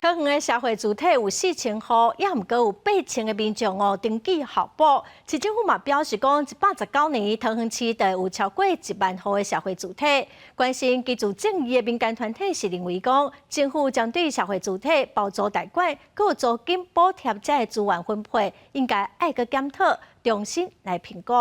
桃园的社会主体有4000户，也毋过有8000个民众登记候补。市政府嘛表示讲，119年桃园市就有超过1万户的社会主体。关心居住正义的民间团体是认为讲，政府将对社会主体包租代管，佮有租金补贴这的资源分配，应该爱个检讨，重新来评估。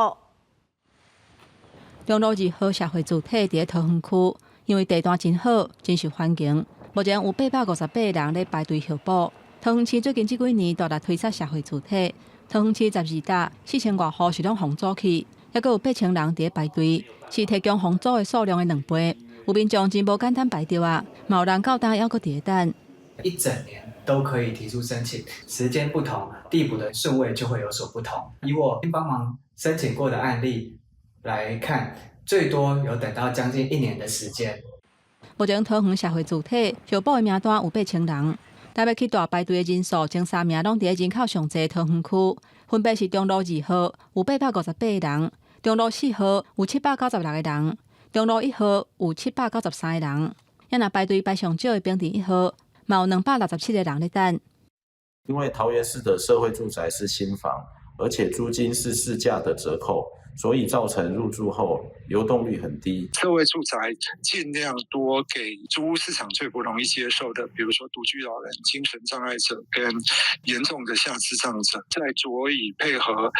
中路2号社会主体伫桃园区，因为地段真好，真受欢迎。目前有858个人咧排队候补。桃园市最近这几年大力推出社会主体，桃园市12搭4000多户是拢房租去，还佫有8000人伫排队，是提供房租的数量的2倍。有民众真无简单排着啊，嘛有人到单还佫伫等。一整年都可以提出申请，时间不同，递补的顺位就会有所不同。以我帮忙申请过的案例来看，最多有等到将近1年的时间。目前桃园社会主体候补的名单有8000人，台北去大排队的人数前3名拢伫人口上侪桃园区，分别是中路2号有858个人，中路4号有796个人，中路1号有793个人。也若排队排上少的平地1号，嘛有267个人咧等。因为桃园市的社会住宅是新房，而且租金是市价的折扣，所以造成入住后流动率很低。社会住宅尽量多给租屋市场最不容易接受的，比如说独居老人、精神障碍者跟严重的下肢障者，再着以配合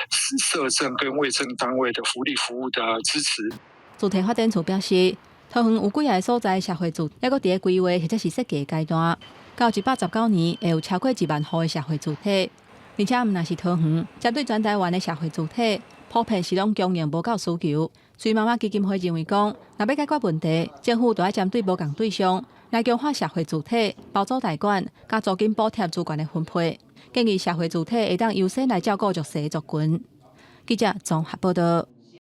社政跟卫生单位的福利服务的支持。主题发展处表示，桃园有几个所在社会主，还佫伫咧规划或者是设计阶段，到119年会有超过1万户的社会主体，而且毋但是桃园，针对全台湾的社会主体，普遍是拢供应无够需求。所以妈妈基金会认为讲，若要解决问题，政府就要针对无共对象来强化社会主体包租代管、加租金补贴资源的分配，建议社会主体会当优先来照顾弱势族群。记者综合报道。